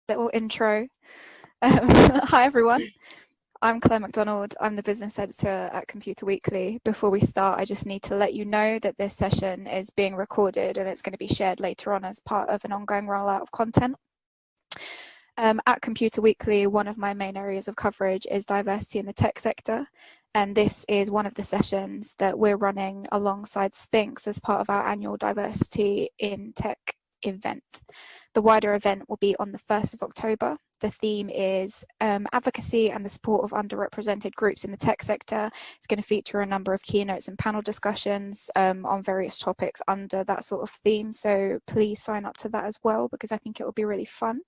Little intro. Hi everyone, I'm Claire MacDonald. I'm the business editor at Computer Weekly. Before we start, I just need to let you know that this session is being recorded and it's going to be shared later on as part of an ongoing rollout of content. At Computer Weekly, one of my main areas of coverage is diversity in the tech sector, and this is one of the sessions that we're running alongside Spinks as part of our annual Diversity in Tech event. The wider event will be on the 1st of October. The theme is advocacy and the support of underrepresented groups in the tech sector. It's going to feature a number of keynotes and panel discussions on various topics under that sort of theme. So please sign up to that as well, because I think it will be really fun.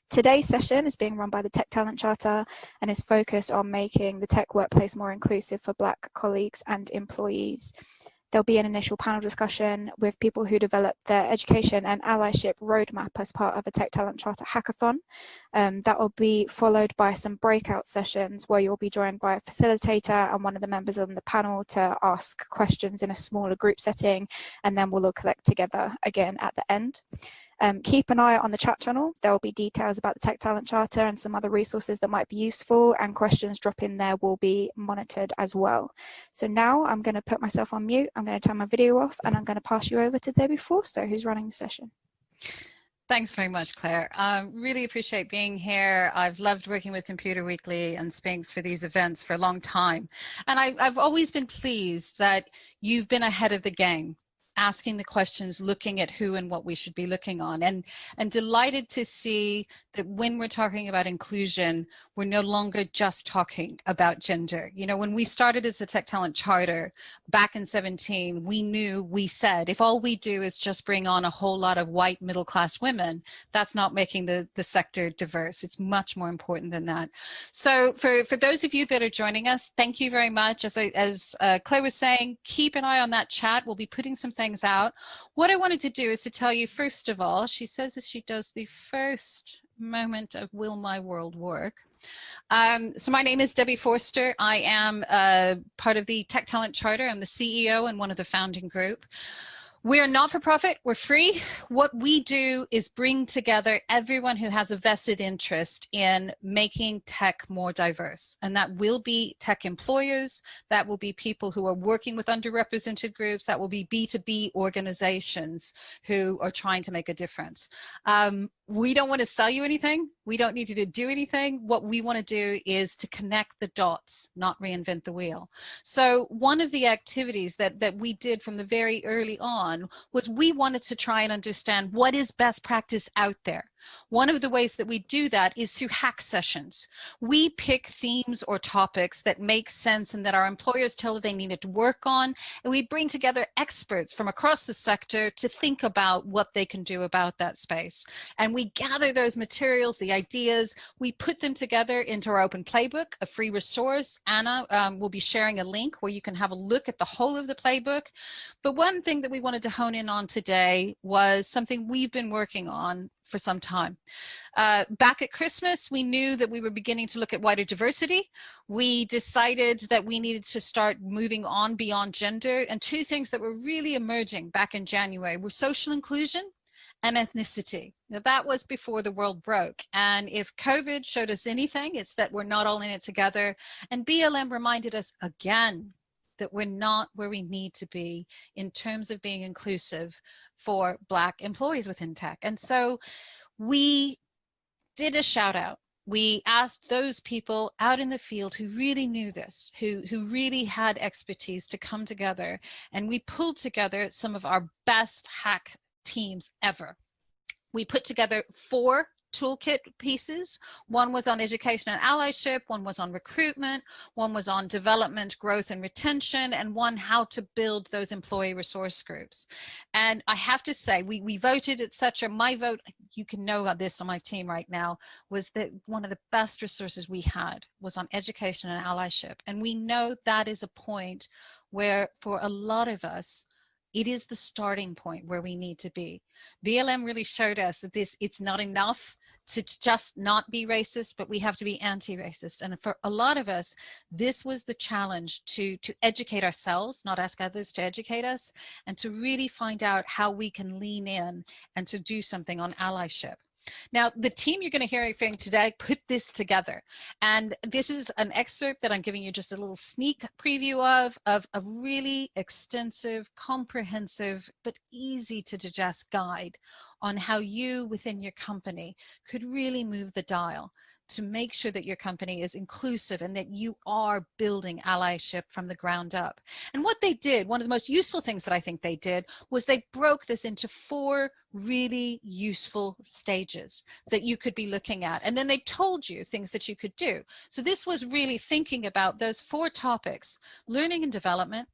Today's session is being run by the Tech Talent Charter and is focused on making the tech workplace more inclusive for Black colleagues and employees. There'll be an initial panel discussion with people who developed their education and allyship roadmap as part of a Tech Talent Charter hackathon. That will be followed by some breakout sessions where you'll be joined by a facilitator and one of the members on the panel to ask questions in a smaller group setting, and then we'll all collect together again at the end. Keep an eye on the chat channel. There will be details about the Tech Talent Charter and some other resources that might be useful, and questions drop in there will be monitored as well. So now I'm going to put myself on mute, I'm going to turn my video off, and I'm going to pass you over to Debbie Forster, who's running the session. Thanks very much, Claire. Really appreciate being here. I've loved working with Computer Weekly and Spinks for these events for a long time. And I've always been pleased that you've been ahead of the game, asking the questions, looking at who and what we should be looking on, and delighted to see that when we're talking about inclusion, we're no longer just talking about gender. You know, when we started as the Tech Talent Charter back in 2017, we said, if all we do is just bring on a whole lot of white middle-class women, that's not making the sector diverse. It's much more important than that. So for those of you that are joining us, thank you very much. As Claire was saying, keep an eye on that chat. We'll be putting some things out. What I wanted to do is to tell you, first of all, she says as she does the first moment of Will My World Work. So my name is Debbie Forster. I am part of the Tech Talent Charter. I'm the CEO and one of the founding group. We're not-for-profit, we're free. What we do is bring together everyone who has a vested interest in making tech more diverse. And that will be tech employers, that will be people who are working with underrepresented groups, that will be B2B organizations who are trying to make a difference. We don't want to sell you anything. We don't need you to do anything. What we want to do is to connect the dots, not reinvent the wheel. So one of the activities that we did from the very early on was we wanted to try and understand what is best practice out there. One of the ways that we do that is through hack sessions. We pick themes or topics that make sense and that our employers tell us they needed to work on, and we bring together experts from across the sector to think about what they can do about that space. And we gather those materials, the ideas, we put them together into our open playbook, a free resource. Anna will be sharing a link where you can have a look at the whole of the playbook. But one thing that we wanted to hone in on today was something we've been working on for some time. Back at Christmas, we knew that we were beginning to look at wider diversity. We decided that we needed to start moving on beyond gender, and two things that were really emerging back in January were social inclusion and ethnicity. Now that was before the world broke, and if COVID showed us anything, it's that we're not all in it together. And BLM reminded us again that we're not where we need to be in terms of being inclusive for Black employees within tech. And so we did a shout out. We asked those people out in the field who really knew this, who really had expertise, to come together, and we pulled together some of our best hack teams ever. We put together 4 toolkit pieces. One was on education and allyship, one was on recruitment, one was on development, growth and retention, and one how to build those employee resource groups. And I have to say, we voted, etc. My vote, you can know this on my team right now, was that one of the best resources we had was on education and allyship. And we know that is a point where for a lot of us, it is the starting point where we need to be. BLM really showed us that it's not enough to just not be racist, but we have to be anti-racist. And for a lot of us, this was the challenge to educate ourselves, not ask others to educate us, and to really find out how we can lean in and to do something on allyship. Now, the team you're going to hear today put this together. And this is an excerpt that I'm giving you just a little sneak preview of a really extensive, comprehensive, but easy to digest guide on how you within your company could really move the dial to make sure that your company is inclusive and that you are building allyship from the ground up. And what they did, one of the most useful things that I think they did, was they broke this into 4 really useful stages that you could be looking at. And then they told you things that you could do. So this was really thinking about those 4 topics: learning and development,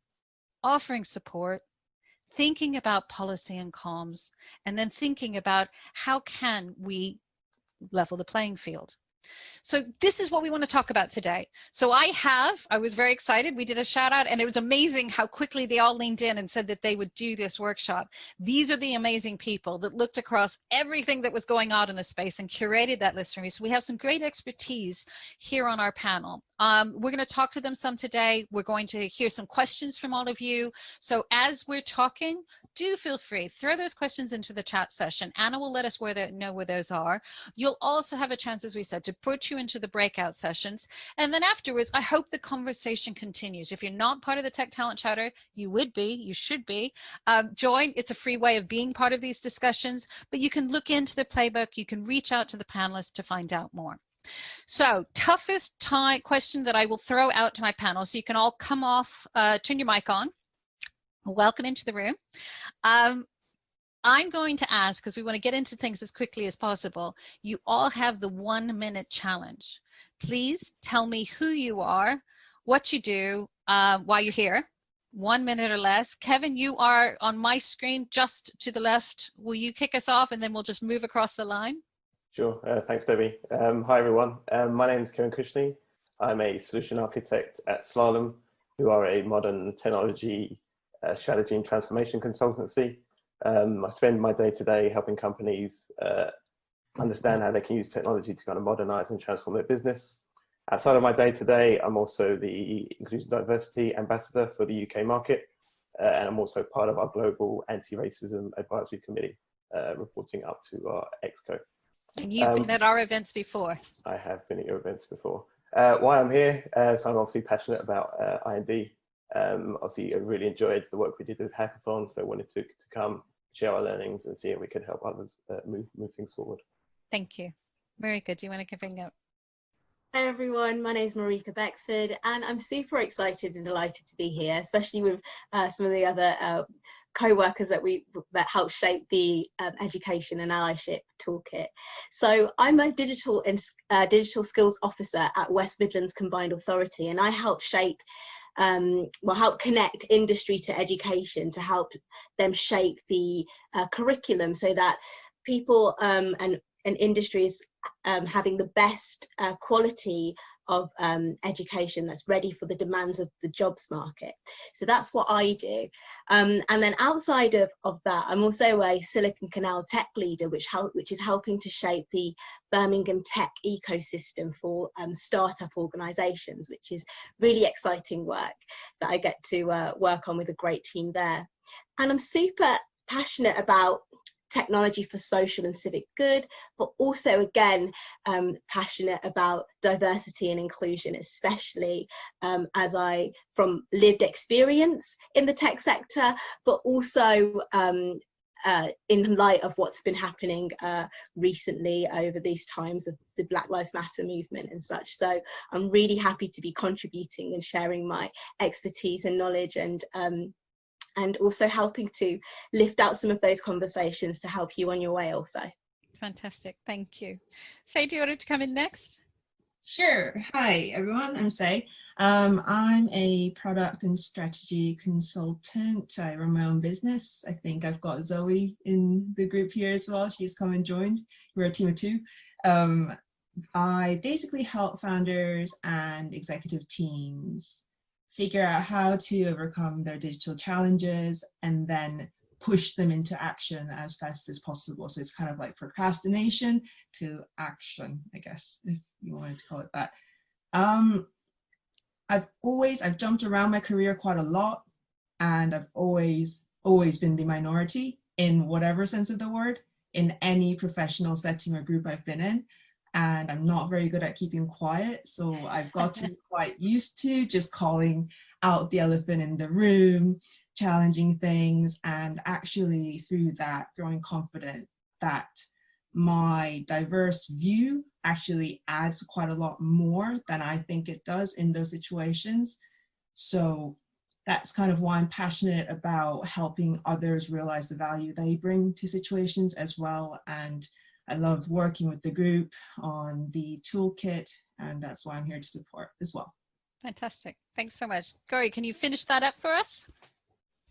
offering support, thinking about policy and comms, and then thinking about how can we level the playing field. So this is what we want to talk about today. So I was very excited. We did a shout out and it was amazing how quickly they all leaned in and said that they would do this workshop. These are the amazing people that looked across everything that was going on in the space and curated that list for me. So we have some great expertise here on our panel. We're going to talk to them some today. We're going to hear some questions from all of you. So as we're talking, do feel free, throw those questions into the chat session. Anna will let us know where those are. You'll also have a chance, as we said, to put you into the breakout sessions. And then afterwards, I hope the conversation continues. If you're not part of the Tech Talent Chatter, you should be. Join. It's a free way of being part of these discussions, but you can look into the playbook. You can reach out to the panelists to find out more. So toughest question that I will throw out to my panel, so you can all come off, turn your mic on. Welcome into the room. I'm going to ask, because we want to get into things as quickly as possible, you all have the 1-minute challenge. Please tell me who you are, what you do, why you're here. 1 minute or less. Kevin, you are on my screen just to the left. Will you kick us off and then we'll just move across the line? Sure. Thanks, Debbie. Hi, everyone. My name is Kevin Cushnie. I'm a solution architect at Slalom, who are a modern technology strategy and transformation consultancy. I spend my day-to-day helping companies understand how they can use technology to kind of modernize and transform their business. Outside of my day-to-day, I'm also the Inclusion Diversity Ambassador for the UK market, and I'm also part of our global anti-racism advisory committee, reporting up to our ExCo. And you've been at our events before. I have been at your events before. Why I'm here, so I'm obviously passionate about I&D. Obviously, I really enjoyed the work we did with Hackathon, so I wanted to come, share our learnings and see if we could help others move things forward. Thank you. Marika, do you want to bring up? Hi everyone, my name is Marika Beckford and I'm super excited and delighted to be here, especially with some of the other co-workers that helped shape the education and allyship toolkit. So I'm a digital skills officer at West Midlands Combined Authority, and I help shape help connect industry to education to help them shape the curriculum so that people and industries having the best quality of education that's ready for the demands of the jobs market. So that's what I do. And then outside of that, I'm also a Silicon Canal tech leader, which is helping to shape the Birmingham tech ecosystem for startup organizations, which is really exciting work that I get to work on with a great team there. And I'm super passionate about technology for social and civic good, but also again passionate about diversity and inclusion, especially as from lived experience in the tech sector, but also in light of what's been happening recently over these times of the Black Lives Matter movement and such. So I'm really happy to be contributing and sharing my expertise and knowledge, and also helping to lift out some of those conversations to help you on your way also. Fantastic, thank you. Sei, do you want to come in next? Sure. Hi, everyone. I'm Sei. I'm a product and strategy consultant. I run my own business. I think I've got Zoe in the group here as well. She's come and joined. We're a team of 2. I basically help founders and executive teams figure out how to overcome their digital challenges and then push them into action as fast as possible. So it's kind of like procrastination to action, I guess, if you wanted to call it that. I've jumped around my career quite a lot, and I've always been the minority in whatever sense of the word. in any professional setting or group I've been in. And I'm not very good at keeping quiet. So I've gotten quite used to just calling out the elephant in the room, challenging things, and actually through that growing confident that my diverse view actually adds quite a lot more than I think it does in those situations. So that's kind of why I'm passionate about helping others realize the value they bring to situations as well. And I loved working with the group on the toolkit, and that's why I'm here to support as well. Fantastic. Thanks so much. Gori, can you finish that up for us?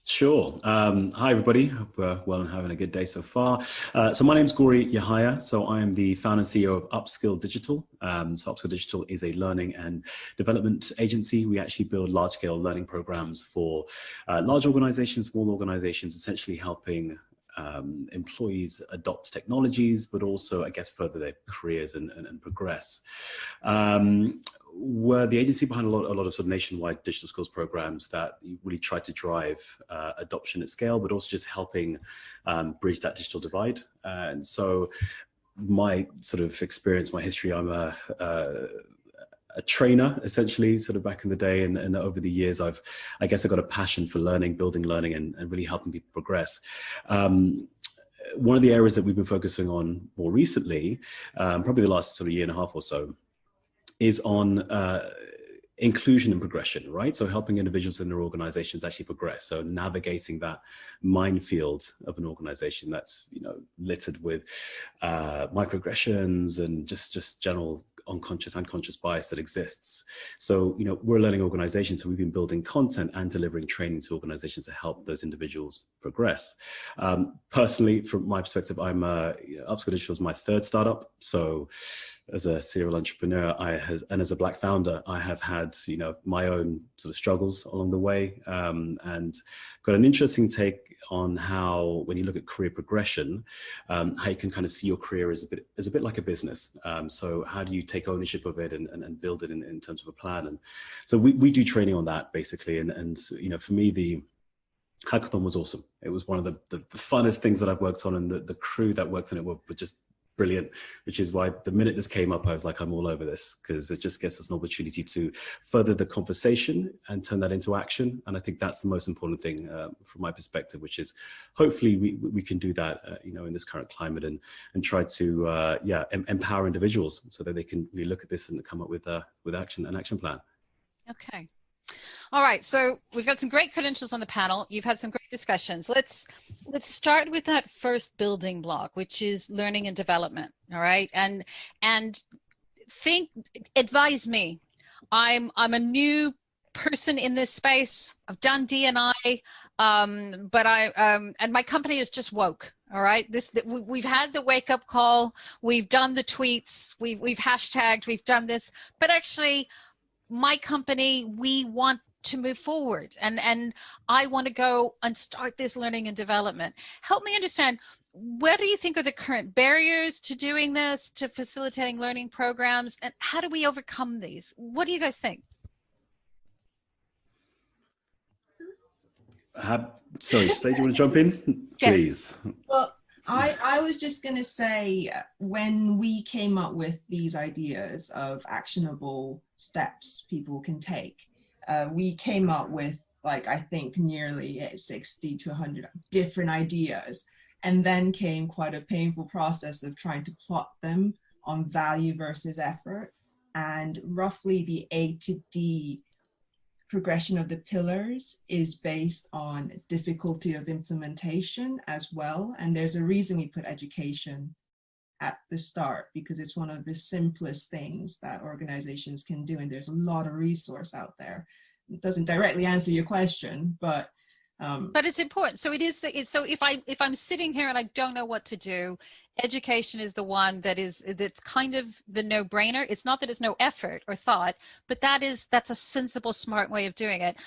Sure. Hi, everybody. Hope we're well and having a good day so far. So my name's Gori Yahaya. So I am the founder and CEO of Upskill Digital. So Upskill Digital is a learning and development agency. We actually build large-scale learning programs for large organizations, small organizations, essentially helping employees adopt technologies, but also, I guess, further their careers and progress. We're the agency behind a lot of sort of nationwide digital skills programs that really try to drive adoption at scale, but also just helping bridge that digital divide. And so my sort of experience, my history, I'm a trainer, essentially, sort of back in the day, and over the years, I guess I got a passion for learning, building learning, and really helping people progress. One of the areas that we've been focusing on more recently, probably the last sort of year and a half or so, is on inclusion and progression, right? So helping individuals in their organizations actually progress. So navigating that minefield of an organization that's, you know, littered with microaggressions and just general unconscious and conscious bias that exists. So, you know, we're a learning organization, so we've been building content and delivering training to organizations to help those individuals progress. Personally, from my perspective, Upskill Digital is my third startup. So as a serial entrepreneur, and as a Black founder, I have had, you know, my own sort of struggles along the way, and got an interesting take on how, when you look at career progression, how you can kind of see your career as a bit like a business. So how do you take ownership of it and build it in terms of a plan? And so we do training on that basically. And you know, for me, the hackathon was awesome. It was one of the funnest things that I've worked on, and the crew that worked on it were just brilliant, which is why the minute this came up, I was like, I'm all over this, because it just gets us an opportunity to further the conversation and turn that into action. And I think that's the most important thing from my perspective, which is hopefully we can do that, you know, in this current climate, and try to, empower individuals so that they can really look at this and come up with an action plan. Okay. All right, so we've got some great credentials on the panel. You've had some great discussions. Let's start with that first building block, which is learning and development. All right, and advise me. I'm a new person in this space. I've done D&I, but and my company is just woke. All right, we've had the wake up call. We've done the tweets. We've hashtagged. We've done this, but actually, my company, we want to move forward, and I want to go and start this learning and development. Help me understand, what do you think are the current barriers to doing this, to facilitating learning programs, and how do we overcome these? What do you guys think? Sorry, Sei, do you want to jump in? Please. Yes. Well, I was just going to say, when we came up with these ideas of actionable steps people can take, we came up with, like, I think nearly 60 to 100 different ideas, and then came quite a painful process of trying to plot them on value versus effort. And roughly the A to D progression of the pillars is based on difficulty of implementation as well. And there's a reason we put education at the start, because it's one of the simplest things that organizations can do, and there's a lot of resource out there. It doesn't directly answer your question, but it's important. So so if I'm sitting here and I don't know what to do, education is the one that's kind of the no-brainer. It's not that it's no effort or thought, but that's a sensible, smart way of doing it.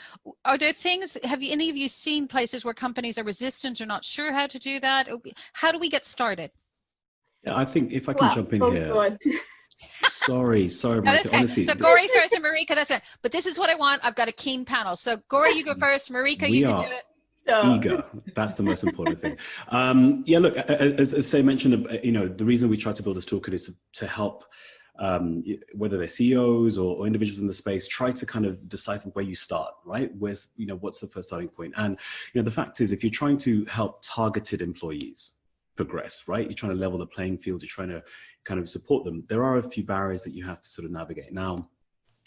Are there things, have any of you seen places where companies are resistant or not sure how to do that? How do we get started? Yeah, I think if I can jump in here. God. Sorry, Marika, honestly. So Gori first and Marika, that's it. But this is what I want. I've got a keen panel. So Gori, you go first. Marika, you can do it. Eager. That's the most important thing. Yeah, look, as Sei mentioned, the reason we try to build this toolkit is to help whether they're CEOs or individuals in the space, try to kind of decipher where you start, right? Where's, what's the first starting point? And, the fact is, if you're trying to help targeted employees progress, right? You're trying to level the playing field, you're trying to kind of support them. There are a few barriers that you have to sort of navigate. Now,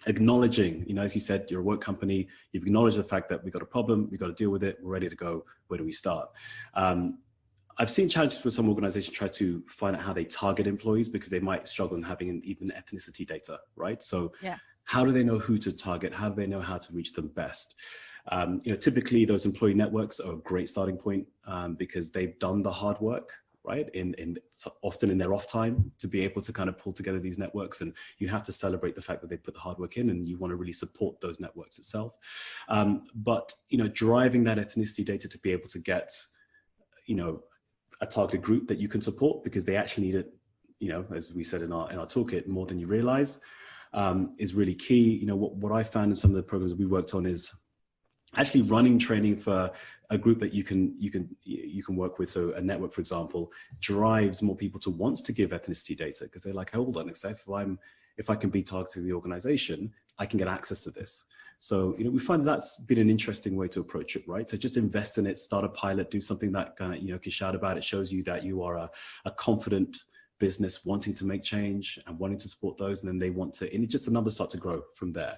acknowledging, as you said, you're a work company, you've acknowledged the fact that we've got a problem, we've got to deal with it, we're ready to go, where do we start? I've seen challenges where some organizations try to find out how they target employees because they might struggle in having even ethnicity data, right? So how do they know who to target? How do they know how to reach them best? Typically those employee networks are a great starting point because they've done the hard work, right? Often in their off time to be able to kind of pull together these networks, and you have to celebrate the fact that they put the hard work in, and you want to really support those networks itself. But driving that ethnicity data to be able to get, a targeted group that you can support because they actually need it, as we said in our toolkit, more than you realize, is really key. What I found in some of the programs we worked on is actually running training for a group that you can work with. So a network, for example, drives more people to want to give ethnicity data because they're like, hold on, if I can be targeted in the organization, I can get access to this. So, we find that's been an interesting way to approach it, right? So just invest in it, start a pilot, do something that kind of, can shout about it, shows you that you are a confident business wanting to make change and wanting to support those. And then they want to, and it's just the numbers start to grow from there.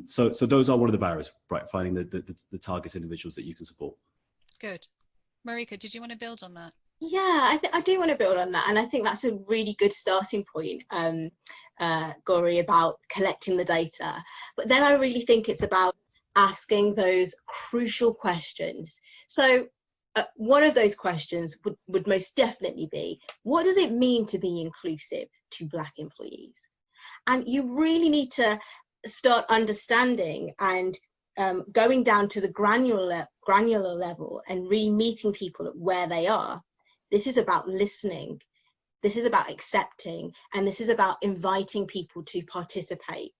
So those are one of the barriers, right? Finding the target individuals that you can support. Good. Marika, did you want to build on that? Yeah, I do want to build on that, and I think that's a really good starting point, Gori, about collecting the data. But then I really think it's about asking those crucial questions. So one of those questions would most definitely be, what does it mean to be inclusive to Black employees? And you really need to start understanding and going down to the granular level and really meeting people at where they are. This is about listening. This is about accepting, and this is about inviting people to participate.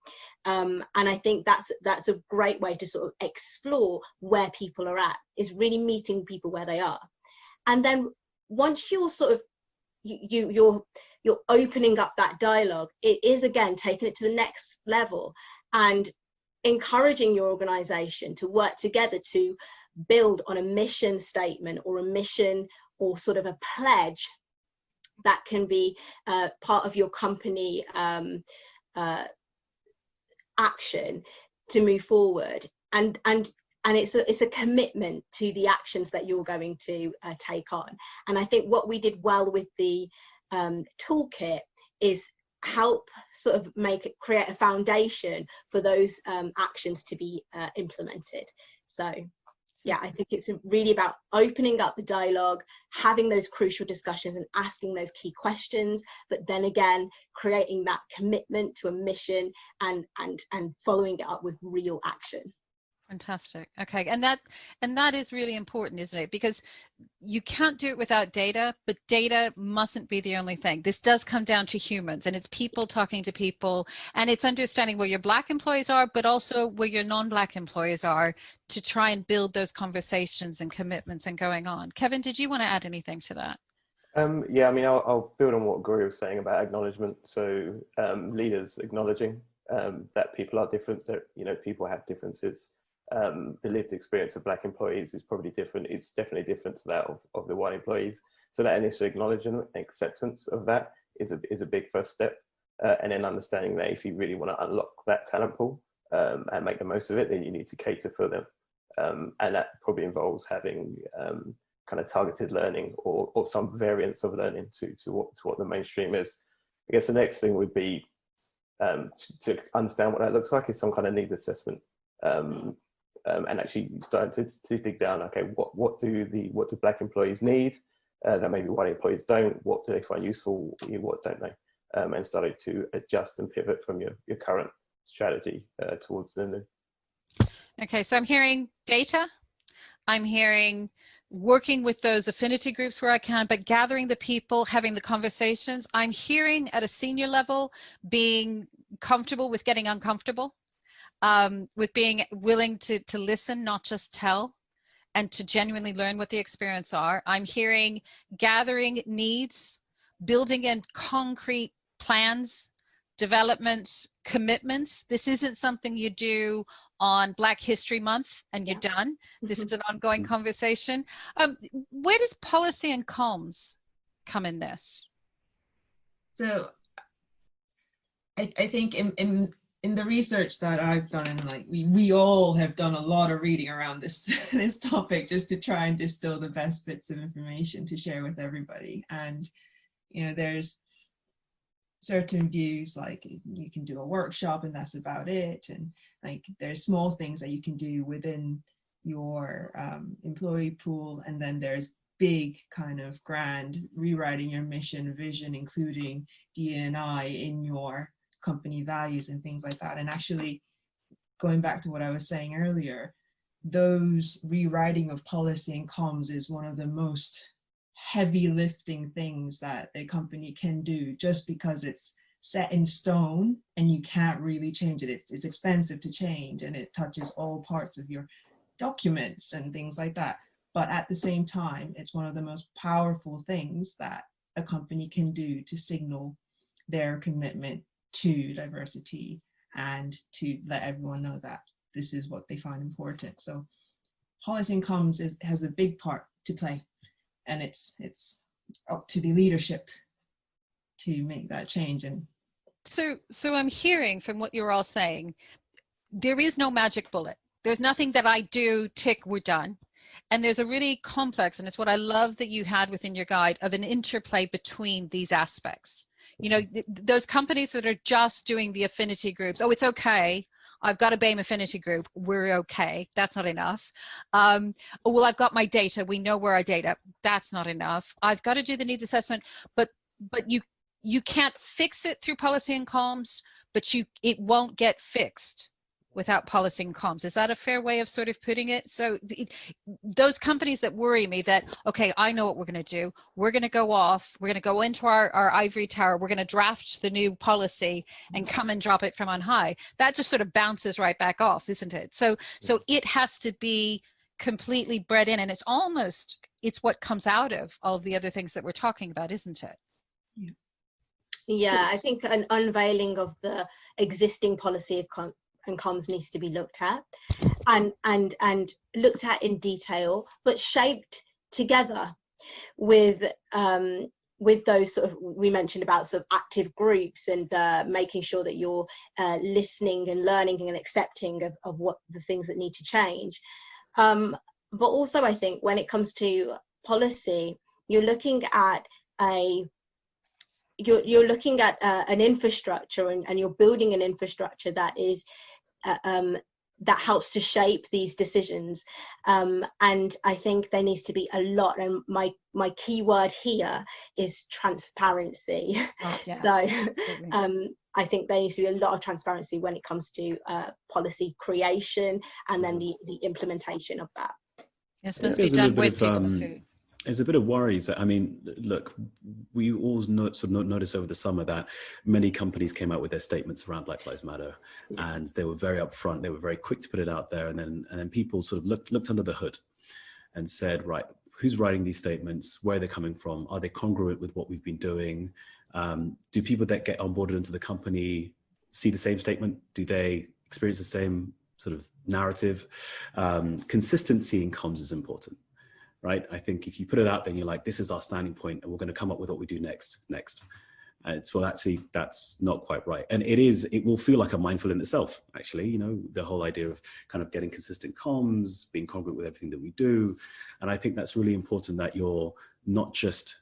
And I think that's a great way to sort of explore where people are at, is really meeting people where they are. And then once you're sort of, you're opening up that dialogue, it is again taking it to the next level and encouraging your organization to work together to build on a mission statement or a mission or sort of a pledge that can be part of your company action to move forward, and it's a commitment to the actions that you're going to take on. And I think what we did well with the toolkit is help sort of create a foundation for those actions to be implemented. So yeah, I think it's really about opening up the dialogue, having those crucial discussions and asking those key questions, but then again, creating that commitment to a mission and following it up with real action. Fantastic. Okay, and that is really important, isn't it? Because you can't do it without data, but data mustn't be the only thing. This does come down to humans, and it's people talking to people, and it's understanding where your Black employees are, but also where your non-Black employees are, to try and build those conversations and commitments and going on. Kevin, did you want to add anything to that? Yeah, I mean, I'll build on what Gori was saying about acknowledgement. So leaders acknowledging that people are different, that people have differences. The lived experience of Black employees is probably different. It's definitely different to that of the white employees. So that initial acknowledgement and acceptance of that is a big first step. And then understanding that if you really want to unlock that talent pool and make the most of it, then you need to cater for them. And that probably involves having kind of targeted learning or some variants of learning to what the mainstream is. I guess the next thing would be to understand what that looks like is some kind of need assessment. And actually starting to dig down, okay, what do Black employees need that maybe white employees don't? What do they find useful? What don't they? And starting to adjust and pivot from your current strategy towards the new. Okay, so I'm hearing data. I'm hearing working with those affinity groups where I can, but gathering the people, having the conversations. I'm hearing at a senior level, being comfortable with getting uncomfortable. With being willing to listen, not just tell, and to genuinely learn what the experience are. I'm hearing gathering needs, building in concrete plans, developments, commitments. This isn't something you do on Black History Month and you're done. This is an ongoing conversation. Where does policy and comms come in this? So I think in the research that I've done, and like we all have done a lot of reading around this this topic just to try and distill the best bits of information to share with everybody. And you know, there's certain views like you can do a workshop and that's about it, and like there's small things that you can do within your employee pool, and then there's big kind of grand rewriting your mission, vision, including D&I in your company values and things like that. And actually, going back to what I was saying earlier, those rewriting of policy and comms is one of the most heavy lifting things that a company can do, just because it's set in stone and you can't really change it. It's expensive to change, and it touches all parts of your documents and things like that. But at the same time, it's one of the most powerful things that a company can do to signal their commitment to diversity and to let everyone know that this is what they find important. So policy and comms has a big part to play, and it's up to the leadership to make that change. And so I'm hearing from what you're all saying, there is no magic bullet. There's nothing that I do, tick, we're done. And there's a really complex, and it's what I love that you had within your guide, of an interplay between these aspects. You know, those companies that are just doing the affinity groups, oh, it's okay, I've got a BAME affinity group, we're okay, that's not enough. Oh, well, I've got my data, we know where our data, that's not enough. I've got to do the needs assessment, but you can't fix it through policy and comms, but it won't get fixed without policy and comms. Is that a fair way of sort of putting it? So those companies that worry me that, okay, I know what we're going to do. We're going to go off. We're going to go into our ivory tower. We're going to draft the new policy and come and drop it from on high. That just sort of bounces right back off, isn't it? So it has to be completely bred in, and it's what comes out of all of the other things that we're talking about, isn't it? Yeah, I think an unveiling of the existing policy of and comms needs to be looked at and looked at in detail, but shaped together with those sort of, we mentioned about sort of active groups and making sure that you're listening and learning and accepting of what the things that need to change. But also, I think when it comes to policy, you're looking at an infrastructure, and you're building an infrastructure that is that helps to shape these decisions, and I think there needs to be a lot, and my key word here is transparency. Oh, yeah. So I think there needs to be a lot of transparency when it comes to policy creation and then the implementation of that. It's supposed to be done with people too. There's a bit of worries. I mean, look, we all noticed over the summer that many companies came out with their statements around Black Lives Matter, and they were very upfront. They were very quick to put it out there, and then people sort of looked under the hood and said, right, who's writing these statements? Where are they coming from? Are they congruent with what we've been doing? Do people that get onboarded into the company see the same statement? Do they experience the same sort of narrative? Consistency in comms is important. Right? I think if you put it out there and you're like, this is our standing point and we're going to come up with what we do next. It's, well, actually, that's not quite right. And it will feel like a mindful in itself, actually, you know, the whole idea of kind of getting consistent comms, being congruent with everything that we do. And I think that's really important, that you're not just,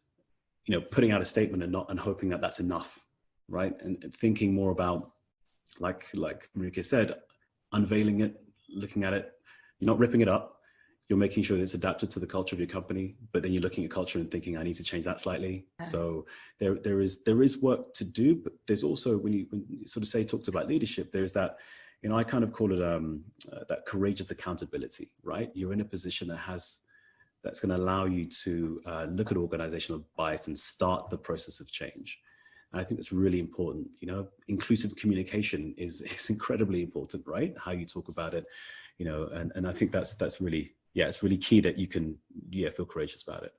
you know, putting out a statement and hoping that that's enough, right? And thinking more about, like Marika said, unveiling it, looking at it, you're not ripping it up. You're making sure that it's adapted to the culture of your company, but then you're looking at culture and thinking, I need to change that slightly. So there is work to do, but there's also, when you sort of talked about leadership, there's that, you know, I kind of call it that courageous accountability, right? You're in a position that's going to allow you to look at organizational bias and start the process of change. And I think that's really important. You know, inclusive communication is incredibly important, right? How you talk about it, you know, and I think that's really yeah, it's really key that you can feel courageous about it.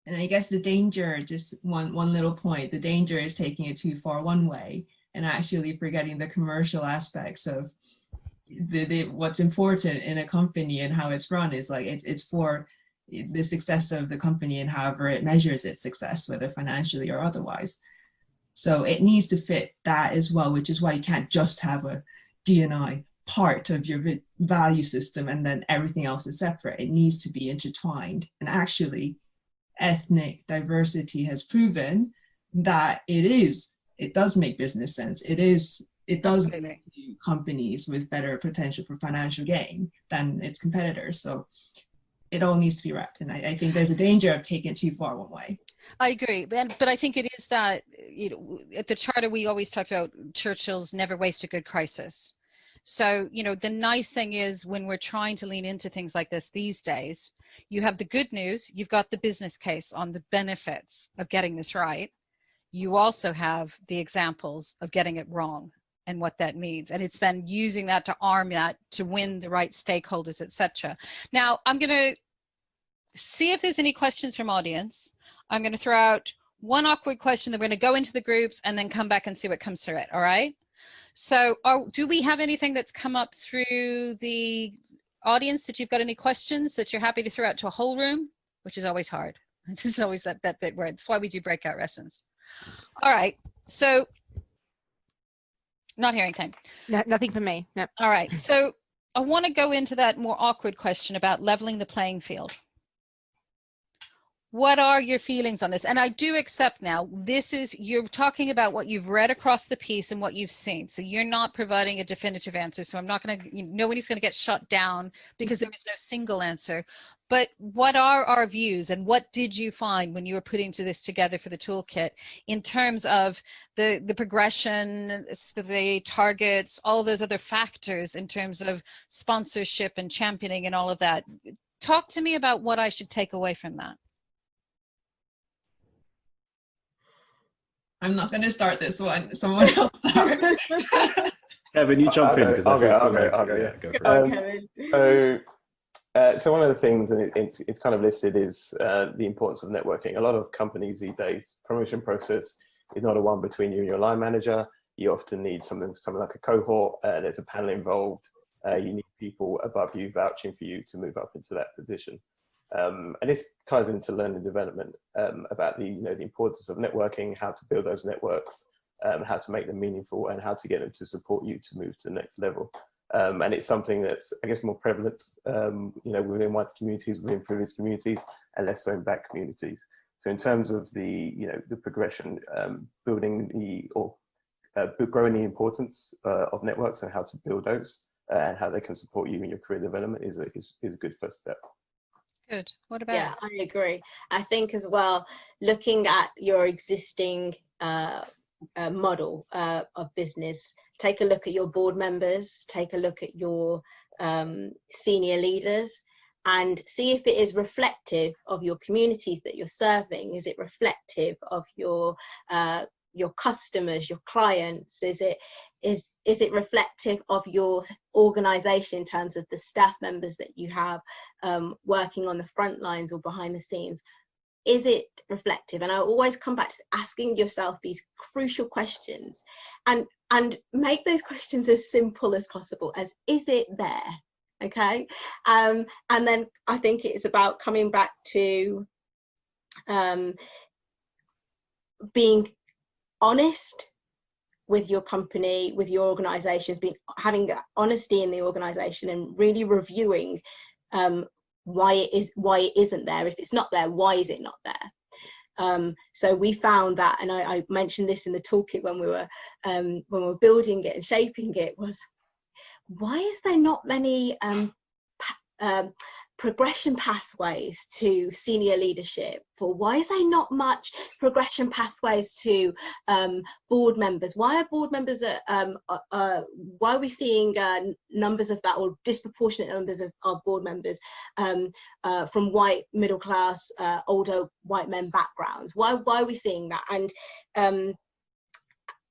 And I guess the danger, just one little point, the danger is taking it too far one way and actually forgetting the commercial aspects of what's important in a company and how it's run is like it's for the success of the company and however it measures its success, whether financially or otherwise. So it needs to fit that as well, which is why you can't just have a D&I part of your value system and then everything else is separate. It needs to be intertwined. And actually, ethnic diversity has proven that it does make business sense. It does Absolutely. companies with better potential for financial gain than its competitors. So it all needs to be wrapped. And I think there's a danger of taking it too far one way. I agree, but I think it is that, you know, at the Charter we always talked about Churchill's never waste a good crisis. So, you know, the nice thing is when we're trying to lean into things like this these days, you have the good news, you've got the business case on the benefits of getting this right. You also have the examples of getting it wrong and what that means. And it's then using that to arm that to win the right stakeholders, etc. Now, I'm going to see if there's any questions from audience. I'm going to throw out one awkward question that we're going to go into the groups and then come back and see what comes through it. All right. So do we have anything that's come up through the audience that you've got any questions that you're happy to throw out to a whole room, which is always hard. It's always that bit where it's why we do breakout lessons. All right. So not hearing anything. No, nothing for me. No. All right. So I want to go into that more awkward question about leveling the playing field. What are your feelings on this? And I do accept now, you're talking about what you've read across the piece and what you've seen. So you're not providing a definitive answer. So I'm not going to, nobody's going to get shut down because there is no single answer. But what are our views and what did you find when you were putting this together for the toolkit in terms of the progression, the targets, all those other factors in terms of sponsorship and championing and all of that? Talk to me about what I should take away from that. I'm not going to start this one. Someone else start. Kevin, you jump in because I'll go. Go for it. So one of the things, and it's kind of listed, is the importance of networking. A lot of companies these days, promotion process is not a one between you and your line manager. You often need something like a cohort. There's a panel involved. You need people above you vouching for you to move up into that position. And this ties into learning development about the importance of networking, how to build those networks, how to make them meaningful, and how to get them to support you to move to the next level. And it's something that's, I guess, more prevalent, within white communities, within privileged communities, and less so in black communities. So in terms of the progression, growing the importance of networks and how to build those and how they can support you in your career development is a good first step. Good. What about? Yeah, I agree. I think as well, looking at your existing model of business, take a look at your board members, take a look at your senior leaders, and see if it is reflective of your communities that you're serving. Is it reflective of your customers, your clients? Is it reflective of your organization in terms of the staff members that you have working on the front lines or behind the scenes? Is it reflective? And I always come back to asking yourself these crucial questions and make those questions as simple as possible as, is it there? Okay. And then I think it's about coming back to being honest with your company, with your organizations, having honesty in the organization and really reviewing why it isn't there. If it's not there, why is it not there? So we found that, and I mentioned this in the toolkit when we were building it and shaping it, was why is there not many progression pathways to senior leadership? Or why is there not much progression pathways to board members? Why are board members why are we seeing numbers of that, or disproportionate numbers of board members from white, middle class, older white men backgrounds? Why are we seeing that? And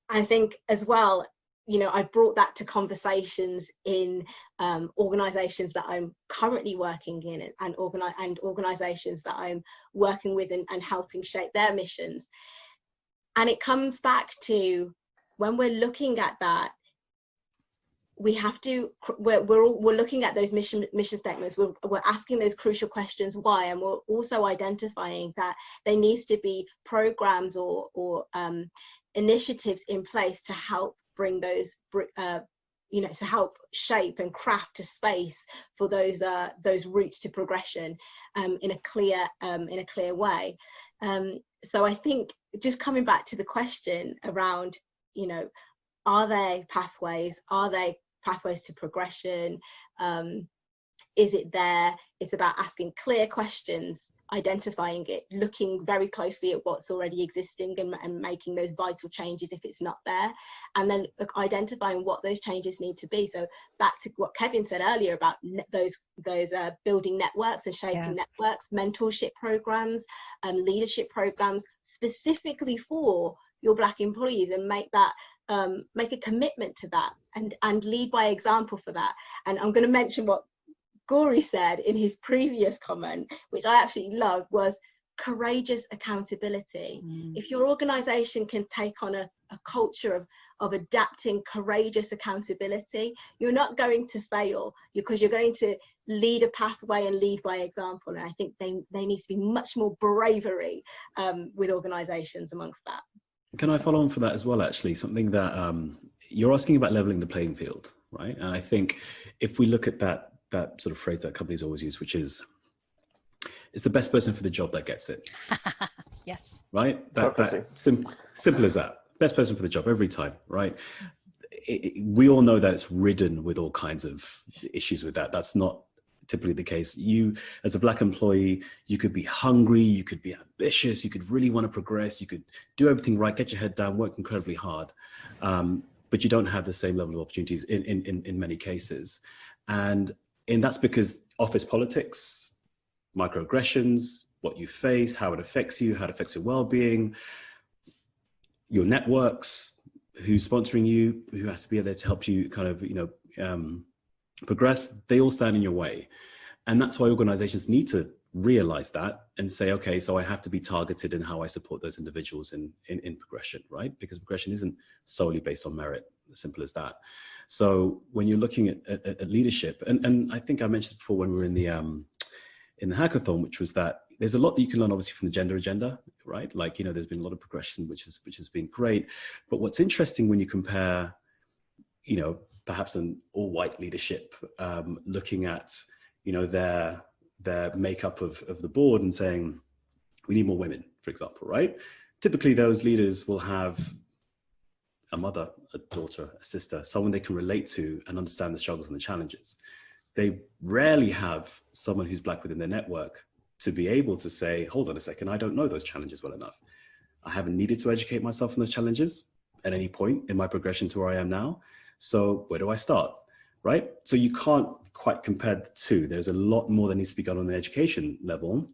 I think as well, you know, I've brought that to conversations in organizations that I'm currently working in, and organizations that I'm working with and helping shape their missions. And it comes back to, when we're looking at that, we have to, we're looking at those mission statements, we're asking those crucial questions why, and we're also identifying that there needs to be programs or initiatives in place to help bring those, you know, to help shape and craft a space for those routes to progression in a clear way. So I think, just coming back to the question around, you know, are there pathways? Are there pathways to progression? Is it there? It's about asking clear questions, identifying it, looking very closely at what's already existing, and making those vital changes if it's not there, and then identifying what those changes need to be. So back to what Kevin said earlier about those building networks and shaping networks, mentorship programs, leadership programs specifically for your Black employees, and make a commitment to that, and lead by example for that. And I'm going to mention what Gori said in his previous comment, which I absolutely loved, was courageous accountability. If your organization can take on a culture of adapting courageous accountability, you're not going to fail, because you're going to lead a pathway and lead by example. And I think there needs to be much more bravery with organizations amongst that. Can I follow on for that as well, actually? Something that you're asking about leveling the playing field, right? And I think if we look at that sort of phrase that companies always use, which is, it's the best person for the job that gets it. Yes. Right? That simple as that. Best person for the job every time, right? We all know that it's ridden with all kinds of issues with that. That's not typically the case. You, as a Black employee, you could be hungry, you could be ambitious, you could really want to progress, you could do everything right, get your head down, work incredibly hard, but you don't have the same level of opportunities in many cases. And that's because office politics, microaggressions, what you face, how it affects you, how it affects your well-being, your networks, who's sponsoring you, who has to be there to help you kind of, you know, progress, they all stand in your way. And that's why organizations need to realize that and say, okay, so I have to be targeted in how I support those individuals in progression, right? Because progression isn't solely based on merit, as simple as that. So when you're looking at leadership, and I think I mentioned before when we were in the hackathon, which was that there's a lot that you can learn obviously from the gender agenda, right? Like, you know, there's been a lot of progression, which has been great. But what's interesting when you compare, you know, perhaps an all-white leadership, looking at, you know, their makeup of the board and saying, we need more women, for example, right? Typically those leaders will have a mother, a daughter, a sister, someone they can relate to and understand the struggles and the challenges. They rarely have someone who's Black within their network to be able to say, hold on a second, I don't know those challenges well enough. I haven't needed to educate myself on those challenges at any point in my progression to where I am now. So where do I start, right? So you can't quite compare the two. There's a lot more that needs to be done on the education level,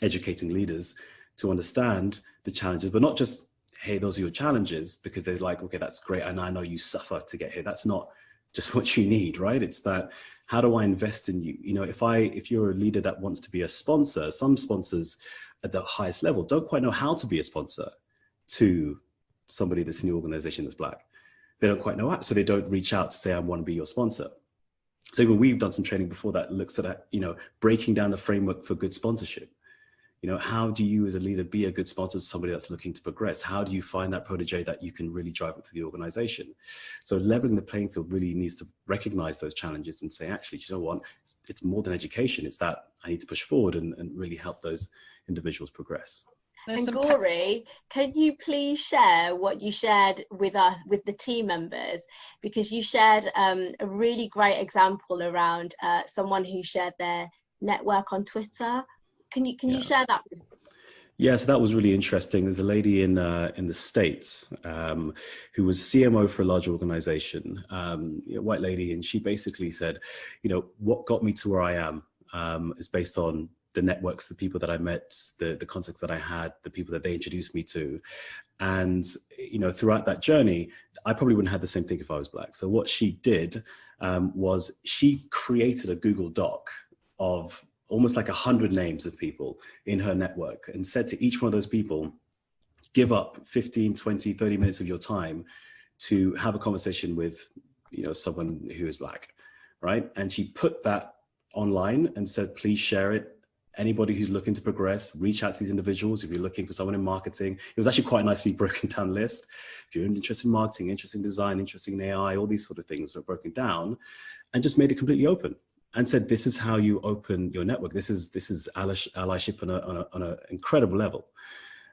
educating leaders to understand the challenges, but not just, hey, those are your challenges, because they're like, okay, that's great, and I know you suffer to get here. That's not just what you need, right? It's that, how do I invest in you? You know, if you're a leader that wants to be a sponsor, some sponsors at the highest level don't quite know how to be a sponsor to somebody that's in the organization that's Black. They don't quite know how, so they don't reach out to say, I want to be your sponsor. So even we've done some training before that looks at, you know, breaking down the framework for good sponsorship. You know, how do you as a leader be a good sponsor to somebody that's looking to progress? How do you find that protege that you can really drive it through the organization? So leveling the playing field really needs to recognize those challenges and say, actually, you know what, it's more than education. It's that I need to push forward and really help those individuals progress. And Gori, can you please share what you shared with us, with the team members? Because you shared a really great example around someone who shared their network on Twitter. Can you share that with? Yeah, so that was really interesting. There's a lady in the States who was CMO for a large organization, a white lady, and she basically said, you know, what got me to where I am is based on the networks, the people that I met, the contacts that I had, the people that they introduced me to. And, you know, throughout that journey, I probably wouldn't have the same thing if I was Black. So what she did was she created a Google Doc of almost like 100 names of people in her network and said to each one of those people, give up 15, 20, 30 minutes of your time to have a conversation with, you know, someone who is Black, right? And she put that online and said, please share it. Anybody who's looking to progress, reach out to these individuals. If you're looking for someone in marketing, it was actually quite a nicely broken down list. If you're interested in marketing, interested in design, interested in AI, all these sort of things were broken down, and just made it completely open and said, this is how you open your network. This is allyship on an incredible level.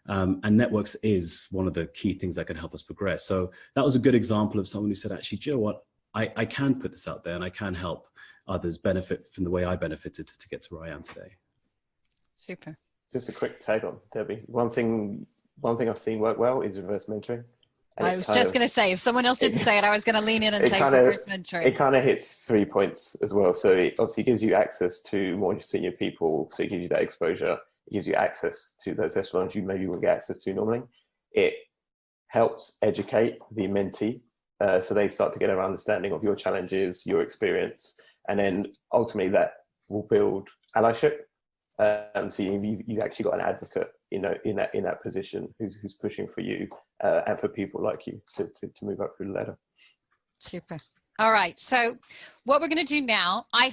And networks is one of the key things that can help us progress. So that was a good example of someone who said, actually, do you know what? I can put this out there and I can help others benefit from the way I benefited to get to where I am today. Super. Just a quick tag on, Debbie. One thing I've seen work well is reverse mentoring. I was just going to say, if someone else didn't say it, I was going to lean in and say reverse mentoring. It kind of hits 3 points as well. So it obviously gives you access to more senior people. So it gives you that exposure. It gives you access to those echelons you maybe wouldn't get access to normally. It helps educate the mentee. So they start to get an understanding of your challenges, your experience, and then ultimately that will build allyship. So you've actually got an advocate, you know, in that position who's pushing for you and for people like you to move up through the ladder. Super. All right. So what we're going to do now, I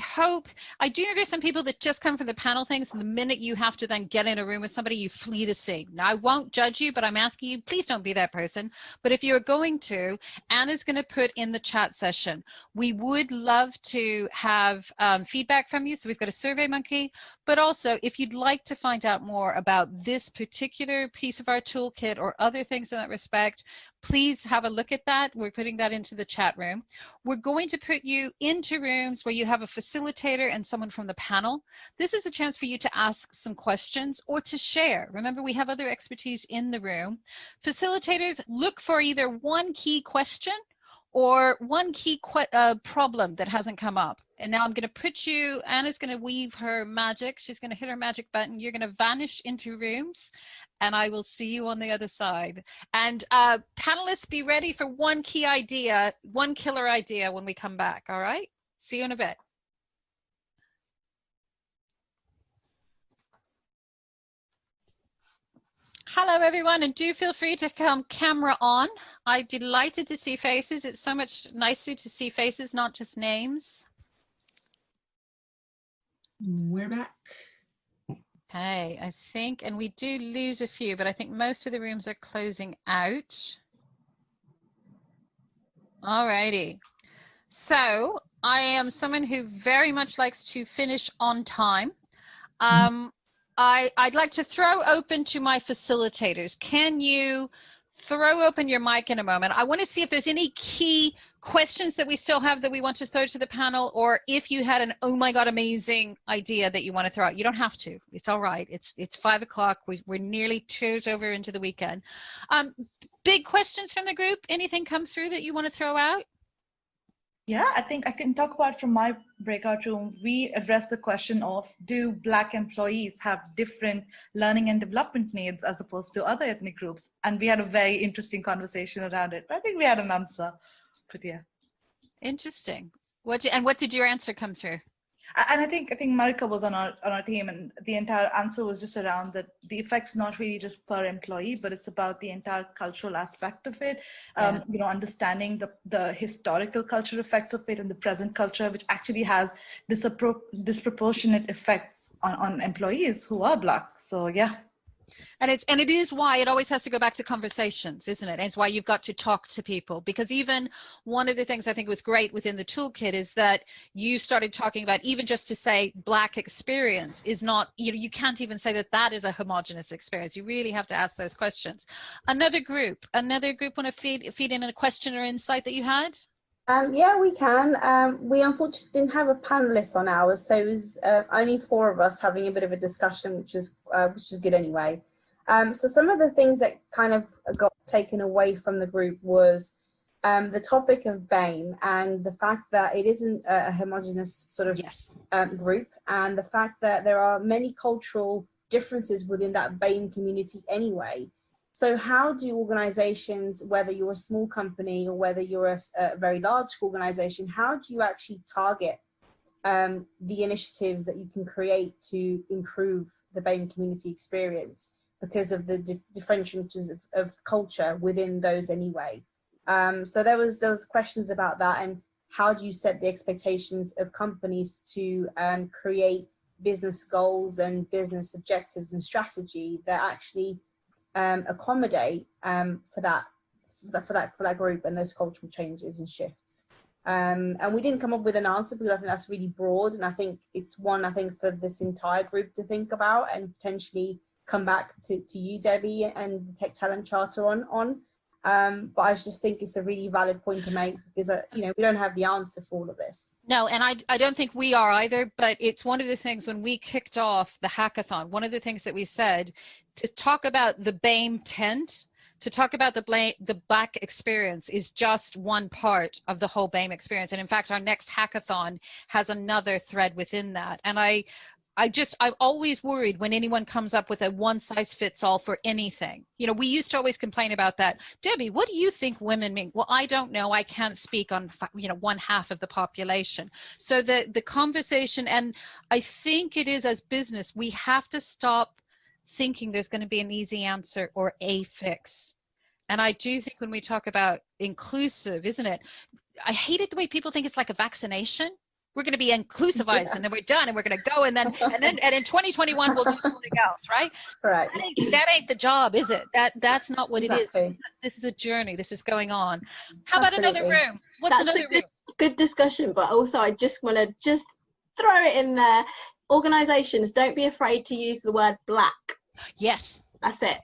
do know there's some people that just come from the panel things. The minute you have to then get in a room with somebody, you flee the scene. Now, I won't judge you, but I'm asking you, please don't be that person. But if you're going to, Anna's going to put in the chat session. We would love to have feedback from you. So we've got a Survey Monkey, but also if you'd like to find out more about this particular piece of our toolkit or other things in that respect, please have a look at that. We're putting that into the chat room. We're going to put you into rooms where you have a facilitator and someone from the panel. This is a chance for you to ask some questions or to share. Remember, we have other expertise in the room. Facilitators, look for either one key question or one key problem that hasn't come up. And now I'm going to put you, Anna's going to weave her magic. She's going to hit her magic button. You're going to vanish into rooms and I will see you on the other side. And panelists, be ready for one key idea, one killer idea when we come back. All right? See you in a bit. Hello, everyone, and do feel free to come camera on. I'm delighted to see faces. It's so much nicer to see faces, not just names. We're back. Okay, I think, and we do lose a few, but I think most of the rooms are closing out. All righty. So I am someone who very much likes to finish on time. I'd like to throw open to my facilitators. Can you throw open your mic in a moment? I want to see if there's any key questions that we still have that we want to throw to the panel, or if you had an oh my god amazing idea that you want to throw out. You don't have to. It's all right. It's 5 o'clock. We're nearly 2 hours over into the weekend. Big questions from the group. Anything come through that you want to throw out? Yeah, I think I can talk about from my breakout room. We address the question of, do Black employees have different learning and development needs as opposed to other ethnic groups? And we had a very interesting conversation around it. I think we had an answer, but yeah. Interesting. What did your answer come through? And I think Marika was on our team, and the entire answer was just around that the effect's not really just per employee, but it's about the entire cultural aspect of it. You know, understanding the historical cultural effects of it and the present culture, which actually has disproportionate effects on employees who are Black. So yeah. And it is why it always has to go back to conversations, isn't it? And it's why you've got to talk to people, because even one of the things I think was great within the toolkit is that you started talking about, even just to say Black experience is not, you can't even say that is a homogenous experience. You really have to ask those questions. Another group want to feed in a question or insight that you had? Yeah, we can. We unfortunately didn't have a panelist on ours, so it was only 4 of us having a bit of a discussion, which is good anyway. So some of the things that kind of got taken away from the group was the topic of BAME and the fact that it isn't a homogenous sort of Yes. Group, and the fact that there are many cultural differences within that BAME community anyway. So how do organizations, whether you're a small company or whether you're a very large organization, how do you actually target the initiatives that you can create to improve the BAME community experience because of the differentiations of culture within those anyway? So there was questions about that, and how do you set the expectations of companies to create business goals and business objectives and strategy that actually accommodate for that group and those cultural changes and shifts? And we didn't come up with an answer because I think that's really broad, and I think it's one for this entire group to think about and potentially come back to you, Debbie, and the Tech Talent Charter on. But I just think it's a really valid point to make because, we don't have the answer for all of this. No, and I don't think we are either, but it's one of the things when we kicked off the hackathon, one of the things that we said, to talk about the BAME tent, to talk about the Black experience is just one part of the whole BAME experience. And in fact, our next hackathon has another thread within that. And I'm always worried when anyone comes up with a one size fits all for anything. We used to always complain about that. Debbie, what do you think women mean? Well, I don't know. I can't speak on, one half of the population. So the conversation, and I think it is as business, we have to stop thinking there's going to be an easy answer or a fix. And I do think when we talk about inclusive, isn't it? I hate it the way people think it's like a vaccination. We're going to be inclusivized, and then we're done, and we're going to go, and in 2021 we'll do something else, right? Right. That ain't the job, is it? That's not what Exactly. it is. This is a journey. This is going on. How about another room? What's That's another room? Good discussion, but also I just want to throw it in there. Organizations, don't be afraid to use the word Black. Yes. That's it.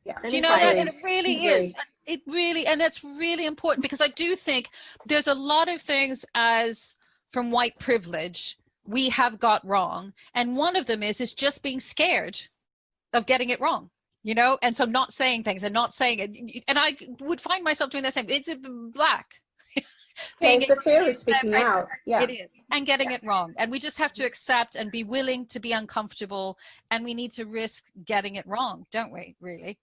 Yeah. Do you know that? And it really is. It really, and that's really important, because I do think there's a lot of things from white privilege we have got wrong, and one of them is just being scared of getting it wrong, and so not saying things and not saying it. And I would find myself doing the same. It's Black. It's the fear of speaking out. Yeah, it is, and getting it wrong, and we just have to accept and be willing to be uncomfortable, and we need to risk getting it wrong, don't we? Really.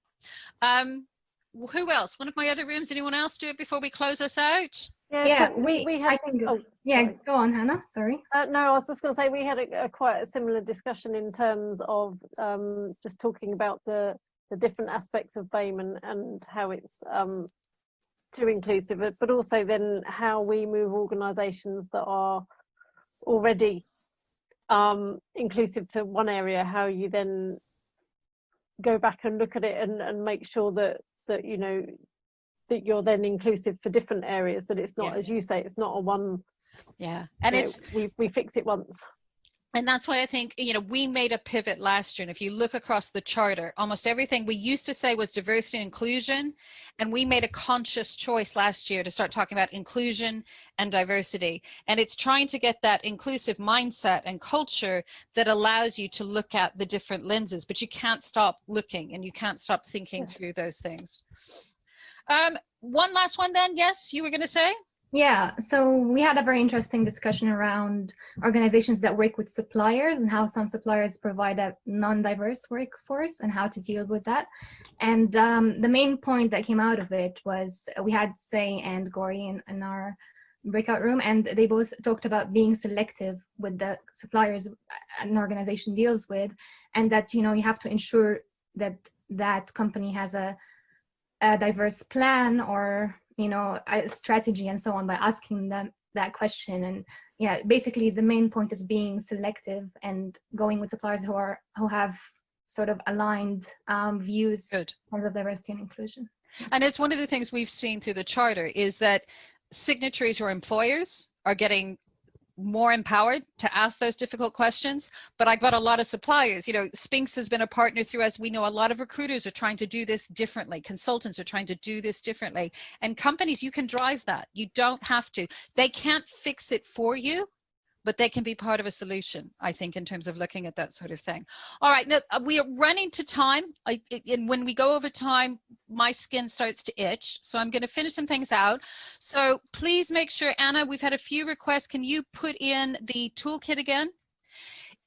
Who else? One of my other rooms. Anyone else do it before we close us out? Yeah, so we had. I can go. Oh, yeah, go on, Hannah. Sorry. No, I was just going to say we had quite a similar discussion in terms of just talking about the different aspects of BAME and how it's too inclusive, but also then how we move organisations that are already inclusive to one area, how you then go back and look at it and make sure that that you're then inclusive for different areas, that it's not, as you say, it's not a one. Yeah, and it's we fix it once. And that's why I think, we made a pivot last year. And if you look across the charter, almost everything we used to say was diversity and inclusion. And we made a conscious choice last year to start talking about inclusion and diversity. And it's trying to get that inclusive mindset and culture that allows you to look at the different lenses, but you can't stop looking and you can't stop thinking through those things. One last one then. Yes, you were going to say? Yeah, so we had a very interesting discussion around organizations that work with suppliers and how some suppliers provide a non-diverse workforce and how to deal with that. And the main point that came out of it was we had Sei and Gori in our breakout room, and they both talked about being selective with the suppliers an organization deals with, and that, you have to ensure that that company has a diverse plan or a strategy and so on by asking them that question. And yeah, basically the main point is being selective and going with suppliers who have sort of aligned views in terms of diversity and inclusion. And it's one of the things we've seen through the charter is that signatories or employers are getting more empowered to ask those difficult questions. But I've got a lot of suppliers, Spinks has been a partner through us. We know a lot of recruiters are trying to do this differently. Consultants are trying to do this differently. And companies, you can drive that. You don't have to. They can't fix it for you, but they can be part of a solution, I think, in terms of looking at that sort of thing. All right, now we are running to time. And when we go over time, my skin starts to itch. So I'm going to finish some things out. So please make sure, Anna, we've had a few requests. Can you put in the toolkit again?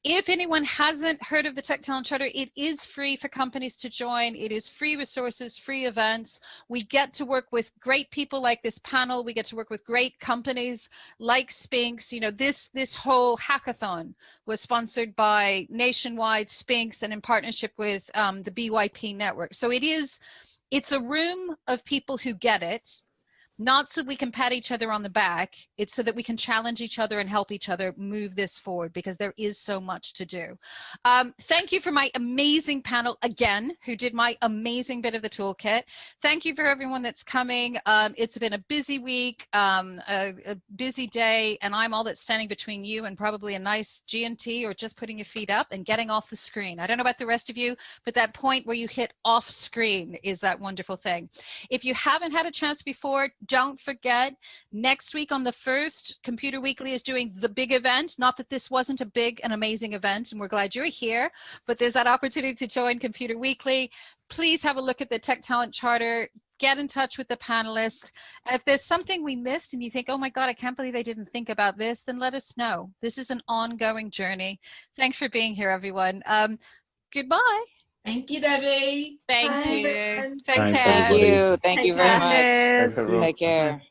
If anyone hasn't heard of the Tech Talent Charter, it is free for companies to join. It is free resources, free events. We get to work with great people like this panel. We get to work with great companies like Spinks. You know, this whole hackathon was sponsored by Nationwide, Spinks, and in partnership with the BYP network. So it's a room of people who get it. Not so we can pat each other on the back, it's so that we can challenge each other and help each other move this forward, because there is so much to do. Thank you for my amazing panel again, who did my amazing bit of the toolkit. Thank you for everyone that's coming. It's been a busy week, a busy day, and I'm all that's standing between you and probably a nice G&T or just putting your feet up and getting off the screen. I don't know about the rest of you, but that point where you hit off screen is that wonderful thing. If you haven't had a chance before, don't forget, next week on the 1st, Computer Weekly is doing the big event. Not that this wasn't a big and amazing event, and we're glad you're here, but there's that opportunity to join Computer Weekly. Please have a look at the Tech Talent Charter. Get in touch with the panelists. And if there's something we missed and you think, oh my God, I can't believe they didn't think about this, then let us know. This is an ongoing journey. Thanks for being here, everyone. Goodbye. Thank you, Debbie. Thank Bye, you. everyone. Take Thanks, care. everybody. Thank you very much. Thanks, everyone. Take care.